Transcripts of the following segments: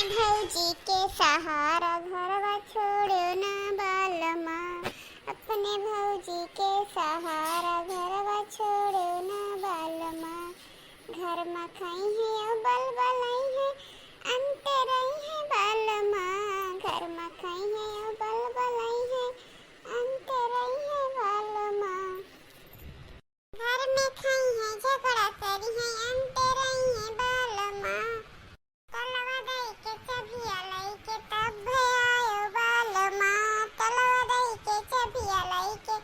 भौजी के सहारा घरवा छोड़ो ना बालमा। अपने भौजी के सहारा घरवा छोड़ो ना बालमा। घर में खाई है बल बलाई है अंत रही है बालमा। घर में खाई है बल बलाई है अंत रही है बालमा। घर में खाई है झगड़ा करी है अंत रही है बालमा। तलवा दई के चबिया लाई के तब आयो बालमा। तलवा दई के चबिया लाई के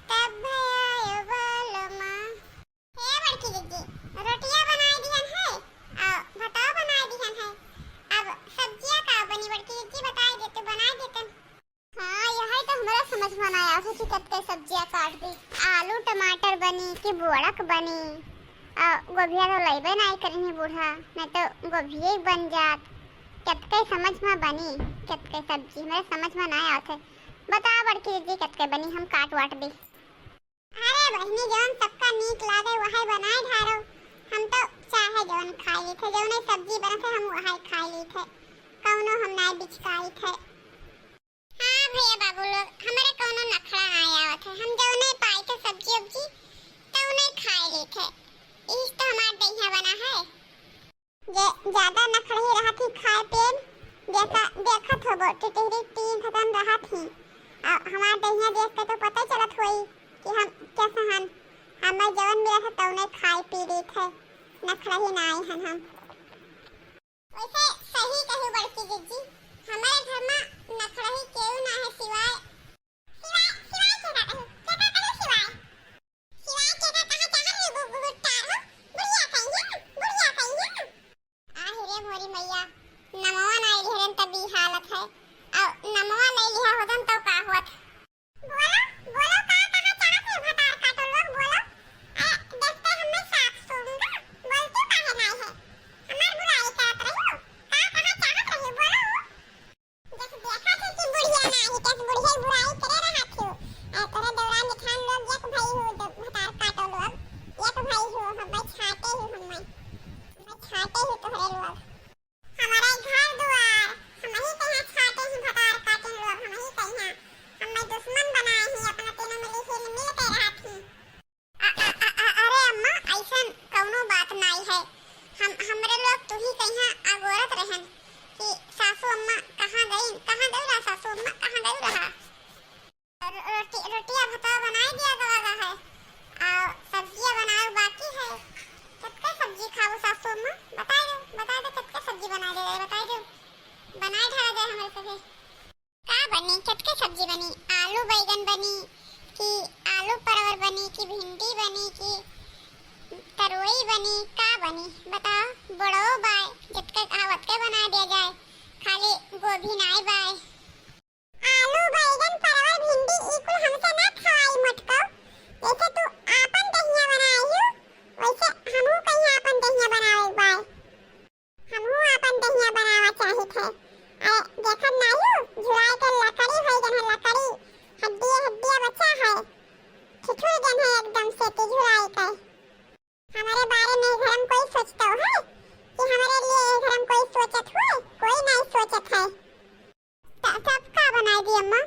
तब आयो बालमा। हे बड़की दीदी रोटियां बनाई दिहन है और बताओ बनाई दिहन है। अब सब्जियां का बनी बड़की दीदी बताई दे तो बनाई देतन। हाँ यही तो हमरा समझ में ना आया कि कत्ते सब्जियां काट दी। आलू टमाटर बनी कि बोड़क बनी गोभिया तो लइबे नहीं करी बूढ़ा नहीं तो गोभिये ही बन जात। कतके समझ में बनी कतके सब्जी मेरे समझ में नहीं आते। बता बड़की दीदी कतके बनी हम काट वाट दी। अरे बहनी जौन सबका नीक लागे वही बनाए ढारो। हम तो चाहे जौन खाई ली थे जौन सब्जी बने थे हम वही खाई ली थे कौनो हम नहीं बिचकाई थे। हाँ भैया बाबू लोग हमारे कौनो नखड़ा नहीं आवत है। हम जौन पाई थे सब्जी उब्जी तो उन्हें खाई ली थे। इस तो हमार दहिया बना है जे ज्यादा नखड़ी रहा थी खाए पेन देखत हो टिटहरी तीन खतम रहा थी। हमार दहिया देख के तो पता चलत होई कि हम कैसे हन। हमें जवन मिला था तो उन्हें खाई पी ली थे नखड़ा ही ना आई हन हम। वैसे सही कहू बड़की दीदी हमारे घर में नखड़ा ही केहू ना है सिवाय सिवाय सिवाय के ना कहू के कहू सिवाय सिवाय के ना कहा चाहत है बुढ़ा हो बुढ़िया कहिए आहिरे मोरी मैया नमवा नहीं लिहरन तभी हालत है और नमवा नहीं लिहा होतन तो का होत। बोलो बोलो का कहा चाहत है भतार काटो लोग बोलो। देखते हम मैं साफ सुनूंगा बोलते काहे नहीं है हमार बुराई करत रही हो का कहा चाहत रही बोलो। जैसे देखा थी कि बुढ़िया नहीं कैसे बुढ़िया बुराई करे रहा थी तेरे दौरान निठान लोग एक भाई हो भतार काटो लोग एक भाई हो हम छाटे ही हम छाटे ही तोहरे लोग हमारे घर दुआर हम ही कहां छाटे ही भतार काटे लोग हम ही कहां हम दुश्मन बनाए ही अपना तीनों मिली से मिलते रहा थी। अरे अम्मा ऐसन कौनो बात नहीं है। हमरे लोग तू ही कहां अगोरत रहन कि सासू अम्मा कहां गई रहा सासू अम्मा कहां गई रहा। रोटियां भता बनाई दिया गवा है और सब्जियां बनाओ बाकी है। कितने सब्जी खाओ सासू अम्मा बता दो कितने सब्जी बना दे बताई दो बनाए ढा दे हमारे सभी का बनी कितने सब्जी बनी। आलू बैगन बनी कि आलू परवल बनी कि भिंडी बनी कि तरोई बनी का बनी बताओ। बड़ो बाय जितके आवत के बना दिया जाए खाली गोभी नहीं बाय। आलू बैगन परवल भिंडी इकुल हमसे ना खाई मटको जैसे तू आपन दहिया बनाई हो वैसे हमहू कहीं आपन दहिया बनावे बाय। हमहू आपन दहिया बनावा चाही थे। अरे देखत नहीं हो झुराई के लकड़ी होई जन है लकड़ी हड्डी बचा है ठिठुर जन है एकदम से की झुराई के। हमारे बारे में घर में कोई सोचता है कि हमारे लिए घर में कोई सोचत हुए कोई नहीं सोचत है। सब का बनाई दी अम्मा।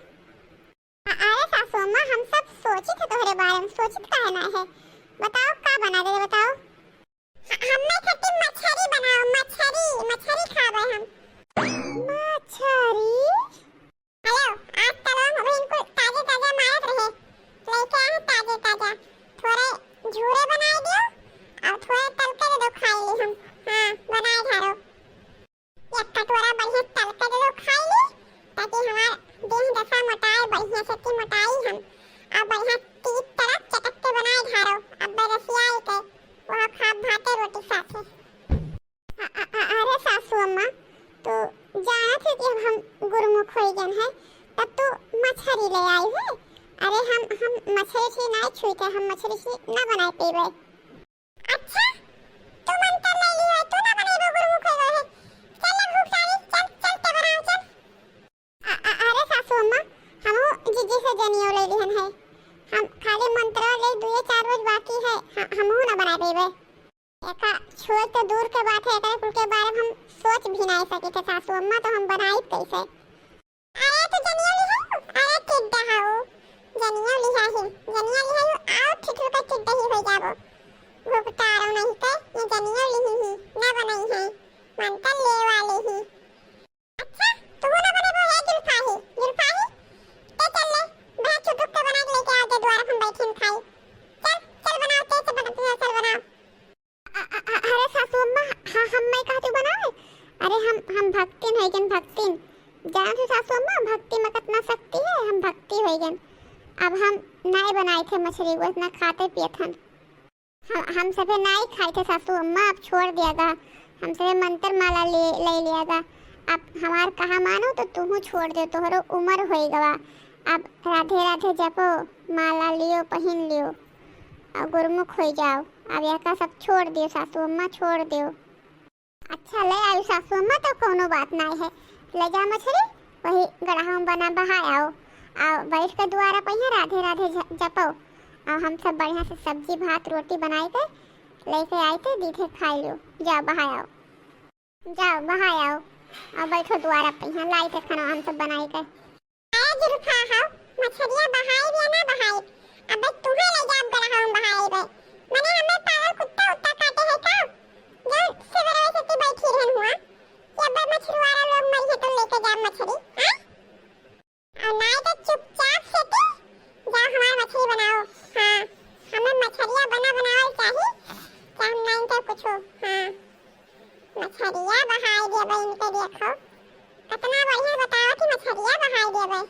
अरे सासू अम्मा हम सब सोची थे तुम्हारे बारे में सोचित काहे ना है बताओ का बना दे बताओ। हमने खट्टी मछली बनाओ मछली खावे हम मछली। हेलो आज तलो हम इनको ताजे मारत रहे लेके आए ताजा थोड़े झूरे बनाए दियो और थोड़े तल के दे दो खाई ली हम। हां बनाए धारो एक कटोरा बढ़िया तल के दे दो खाई ली ताकि हमार देह दशा मोटाई बढ़िया से की मोटाई हम और बढ़िया तीत तरह चटक के बनाए धारो अब रसियाई के वह खा भाते रोटी साथे। अरे सासू अम्मा तो जाना थी कि हम गुरुमुख होई जन है तब तो मछली ले आई है। अरे हम मछली से नहीं छुईते हम मछली से ना बनाए पीबे। अच्छा तू मन कर ले ली है तू ना बनेबो गुरुमुख होई है चल भूख सारी चलते बनाओ चल। अरे सासू अम्मा हम जीजी से जनियो ले लिहन है हम खाली मंत्र ले 2-4 रोज बाकी है हमहू ना बना पीबे। एका छोड़ तो दूर के बात है एकरे कुल के बारे में हम सोच भी नहीं सकी थे सासू सासू अम्मा तो हम बनाई कैसे। अरे तो जनिया लिहाओ, अरे टिड्डा हाओ जनिया लिहाही, जनिया लिहाओ आओ ठिठुर का टिड्डा ही हो जाबो। भुगतारो नहीं ते ये जनिया लिही ही ना बनाई है मनता ले वाले ही। अच्छा तू ना बने वो है जुल्फाही, जुल्फाही ते चल ले बड़ा चुटुक के बना के लेके आओ दे द्वारा हम बैठे खाई। चल चल बनाओ ते से बनाते हैं चल बनाओ। अरे सासू अम्मा हाँ हम मैं कहती बनाओ। अरे हम भक्तिन है जन भक्तिन जान से सासू अम्मा भक्ति में कितना शक्ति है, हम भक्ति हो गए। अब हम नहीं बनाए थे मछली को इतना खाते पिए थे हम सभी नहीं खाए थे सासू अम्मा, अब छोड़ दियागा हम सभी मंत्र माला ले लियागा। अब हमार कहा मानो तो तुम छोड़ दे, तोहरो उम्र हो गवा। अब राधे राधे जपो माला लियो पहन लियो और गुरमुख हो जाओ। अब यह का सब छोड़ दियो सासू अम्मा छोड़ दियो। अच्छा ले आयु सासू अम्मा तो कोनो बात नहीं है, ले जा मछली वही गढ़ा बना बहा आओ और बैठ के द्वारा पहिया राधे राधे जपो और हम सब बढ़िया से सब्जी भात रोटी बनाए थे लेके आए थे दीथे खा लियो। जाओ बहाओ जाओ बहाओ और बैठो द्वारा पहिया लाई थे खाना हम सब बनाए थे। आया जुल्फा हाओ मछलियां बहाई भी ना बहाई, अब तुम्हें ले जा गढ़ा बहाई बे मैंने हमें पागल कुत्ता उत्ता काटे है का जो सिवर वैसे ती बैठी रहन हुआ कि अब मछुआरा लोग मर है तो लेके जा मछली हां और नहीं तो चुपचाप से ती जाओ हमारी मछली बनाओ। हां हमें मछलियां बनाओ चाहिए क्या हम नहीं तो कुछ हां मछलियां बहाई दे भाई इनके देखो कितना बढ़िया बताओ कि मछलियां बहाई दे भाई।